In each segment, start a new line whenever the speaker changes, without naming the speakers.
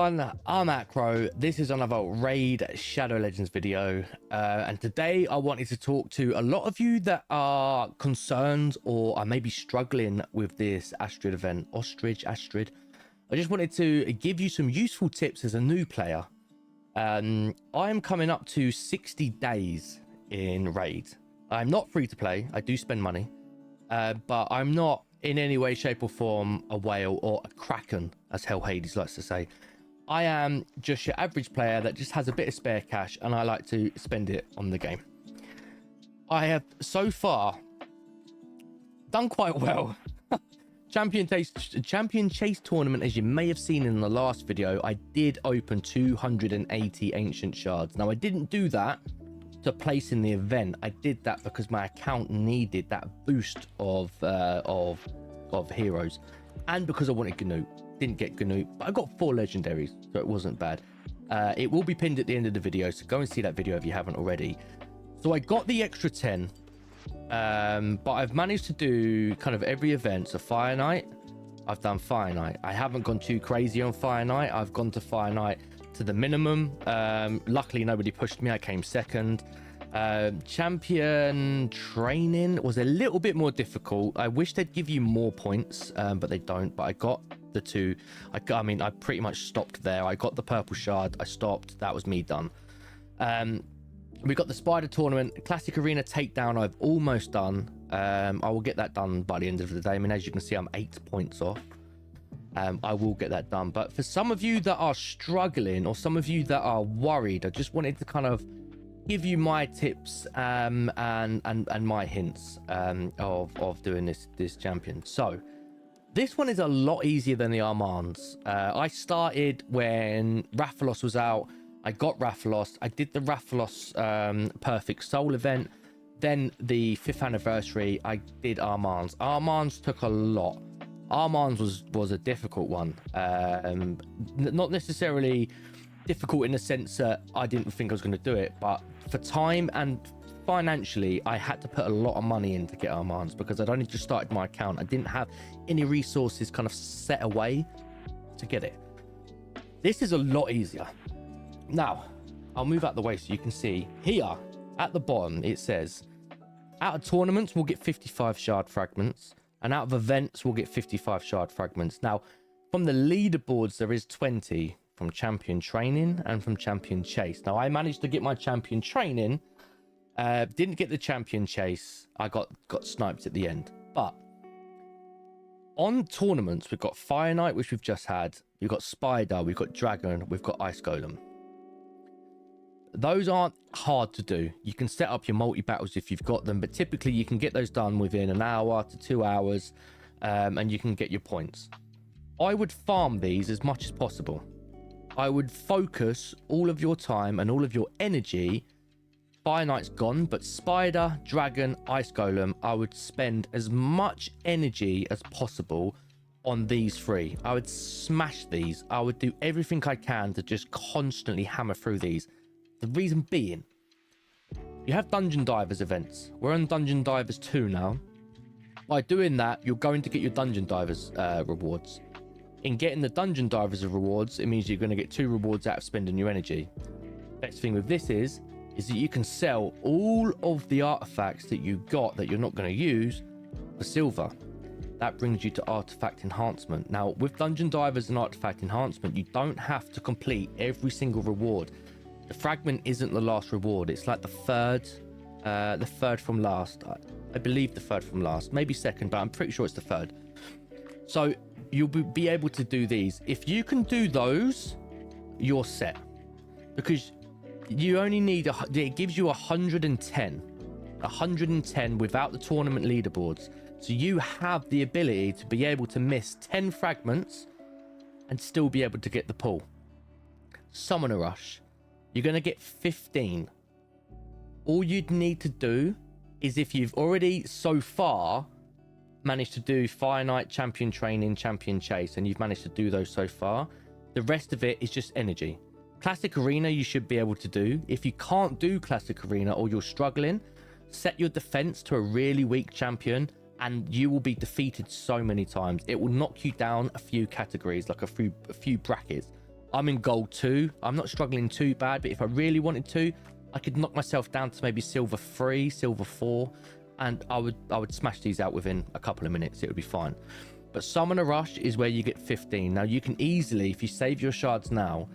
everyone, I'm Acro. This is another Raid Shadow Legends video, and today I wanted to talk to a lot of you that are concerned or are maybe struggling with this Eostrid event. Eostrid. I just wanted to give you some useful tips as a new player. I am coming up to 60 days in Raid. I'm not free to play. I do spend money, but I'm not in any way, shape or form a whale or a kraken, as Hell Hades likes to say. I am just your average player that just has a bit of spare cash and I like to spend it on the game. I have so far done quite well. Champion Chase tournament, as you may have seen in the last video, I did open 280 ancient shards. Now I didn't do that to place in the event. I did that because my account needed that boost of heroes, and because I wanted Ganute. Didn't get Ganute, but I got 4 legendaries, so it wasn't bad. It will be pinned at the end of the video, so go and see that video if you haven't already. So I got the extra 10, but I've managed to do kind of every event. So Fire Knight, I've done Fire Knight. I haven't gone too crazy on Fire Knight. I've gone to Fire Knight to the minimum. Luckily nobody pushed me. I came second. Champion training was a little bit more difficult. I wish they'd give you more points, but they don't. But I got the 2. I mean, I pretty much stopped there. I got the purple shard. I stopped. That was me done. We got the spider tournament, classic arena takedown. I've almost done. I will get that done by the end of the day. I mean, as you can see, I'm 8 points off. I will get that done. But for some of you that are struggling, or some of you that are worried, I just wanted to kind of give you my tips and my hints of doing this champion. So this one is a lot easier than the Armanz. I started when Rathalos was out. I got Rathalos. I did the Rathalos Perfect Soul event. Then the 5th anniversary, I did Armanz. Armanz took a lot. Armanz was a difficult one. Not necessarily difficult in the sense that I didn't think I was going to do it, but for time and financially, I had to put a lot of money in to get Armanz because I'd only just started my account. I didn't have any resources kind of set away to get it. This is a lot easier. Now, I'll move out the way so you can see. Here, at the bottom, it says, out of tournaments, we'll get 55 shard fragments, and out of events, we'll get 55 shard fragments. Now, from the leaderboards, there is 20 from champion training and from champion chase. Now, I managed to get my champion training, didn't get the champion chase. I got sniped at the end. But on tournaments, we've got Fire Knight, which we've just had. We've got Spider, we've got Dragon, we've got Ice Golem. Those aren't hard to do. You can set up your multi-battles if you've got them, but typically you can get those done within an hour to 2 hours, and you can get your points. I would farm these as much as possible. I would focus all of your time and all of your energy. Fire Knight's gone, but Spider, Dragon, Ice Golem, I would spend as much energy as possible on these 3. I would smash these. I would do everything I can to just constantly hammer through these. The reason being, you have Dungeon Divers events. We're on Dungeon Divers 2 now. By doing that, you're going to get your Dungeon Divers rewards. In getting the Dungeon Divers rewards, it means you're going to get 2 rewards out of spending your energy. Best thing with this is that you can sell all of the artifacts that you got that you're not going to use for silver. That brings you to artifact enhancement. Now, with Dungeon Divers and artifact enhancement, you don't have to complete every single reward. The fragment isn't the last reward. It's like the third from last. I believe the third from last, maybe second, but I'm pretty sure it's the third. So you'll be able to do these. If you can do those, you're set, because you only need it gives you 110 without the tournament leaderboards. So you have the ability to be able to miss 10 fragments and still be able to get the pull. Summoner Rush, you're going to get 15. All you'd need to do is, if you've already so far managed to do Fire Knight, champion training, champion chase, and you've managed to do those so far, the rest of it is just energy. Classic arena you should be able to do. If you can't do classic arena or you're struggling, set your defense to a really weak champion and you will be defeated so many times. It will knock you down a few categories, like a few brackets. I'm in gold 2. I'm not struggling too bad, but if I really wanted to, I could knock myself down to maybe silver 3, silver 4, and I would smash these out within a couple of minutes. It would be fine. But Summoner Rush is where you get 15. Now you can easily, if you save your shards now,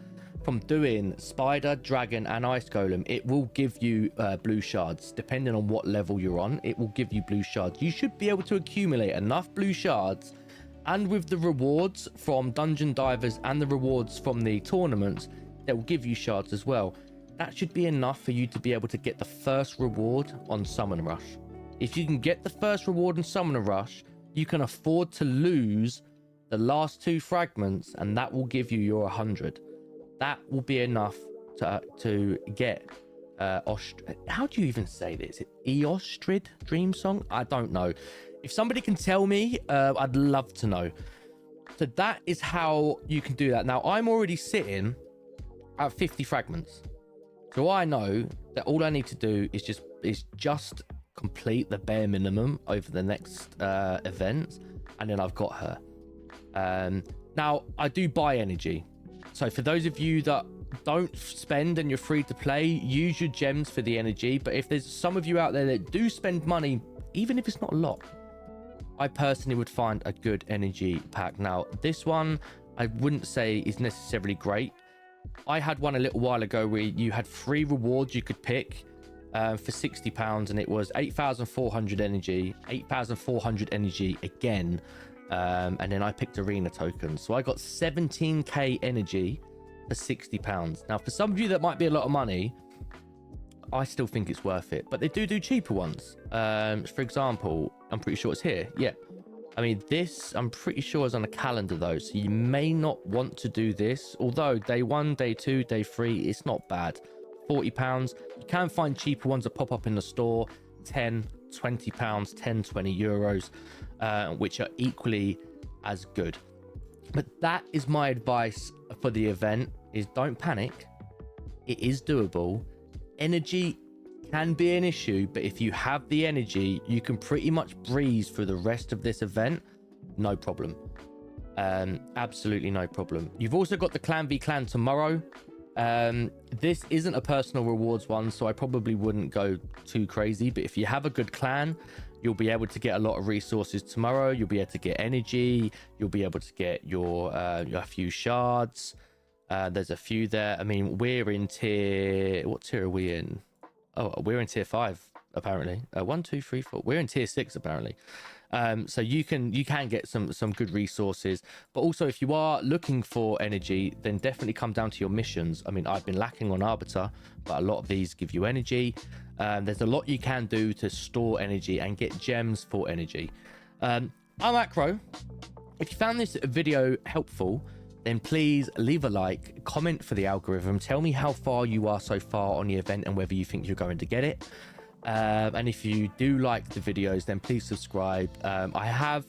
from doing Spider, Dragon, and Ice Golem, it will give you blue shards. Depending on what level you're on, it will give you blue shards. You should be able to accumulate enough blue shards, and with the rewards from Dungeon Divers and the rewards from the tournaments, that will give you shards as well. That should be enough for you to be able to get the first reward on Summoner Rush. If you can get the first reward in Summoner Rush, you can afford to lose the last 2 fragments, and that will give you your 100. That will be enough to get how do you even say this? Eostrid Dream Song? I don't know. If somebody can tell me, I'd love to know. So that is how you can do that. Now I'm already sitting at 50 fragments, so I know that all I need to do is just complete the bare minimum over the next events, and then I've got her. Now I do buy energy. So for those of you that don't spend and you're free to play, use your gems for the energy. But if there's some of you out there that do spend money, even if it's not a lot, I personally would find a good energy pack. Now, this one, I wouldn't say is necessarily great. I had one a little while ago where you had 3 rewards you could pick for £60, and it was 8,400 energy, 8,400 energy again. And then I picked arena tokens, so I got 17k energy for £60. Now for some of you that might be a lot of money, I still think it's worth it, but they do cheaper ones. For example, I'm pretty sure it's here. Yeah, I mean, this I'm pretty sure is on a calendar though, so you may not want to do this, although day 1, day 2, day 3, it's not bad. £40. You can find cheaper ones that pop up in the store, 10, £20, 10, 20 euros, which are equally as good. But that is my advice for the event: is don't panic. It is doable. Energy can be an issue, but if you have the energy, you can pretty much breeze through the rest of this event, no problem. Absolutely no problem. You've also got the Clan v Clan tomorrow. This isn't a personal rewards one, so I probably wouldn't go too crazy, but if you have a good clan, you'll be able to get a lot of resources tomorrow. You'll be able to get energy, you'll be able to get your few shards. There's a few there. I mean, we're in tier, what tier are we in? Oh, we're in tier 5 apparently. 1 2 3 4, we're in tier 6 apparently. So you can get some good resources, but also if you are looking for energy, then definitely come down to your missions. I mean, I've been lacking on Arbiter, but a lot of these give you energy. There's a lot you can do to store energy and get gems for energy. I'm Acro. If you found this video helpful, then please leave a like, comment for the algorithm, tell me how far you are so far on the event and whether you think you're going to get it. And if you do like the videos, then please subscribe. I have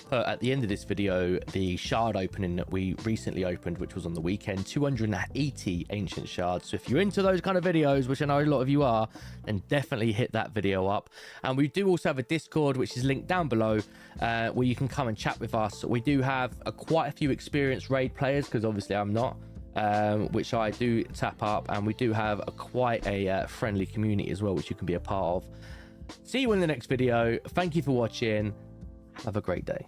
put at the end of this video the shard opening that we recently opened, which was on the weekend, 280 ancient shards. So if you're into those kind of videos, which I know a lot of you are, then definitely hit that video up. And we do also have a Discord, which is linked down below, where you can come and chat with us. We do have quite a few experienced raid players, because obviously I'm not, which I do tap up, and we do have quite a friendly community as well, which you can be a part of. See you in the next video. Thank you for watching. Have a great day.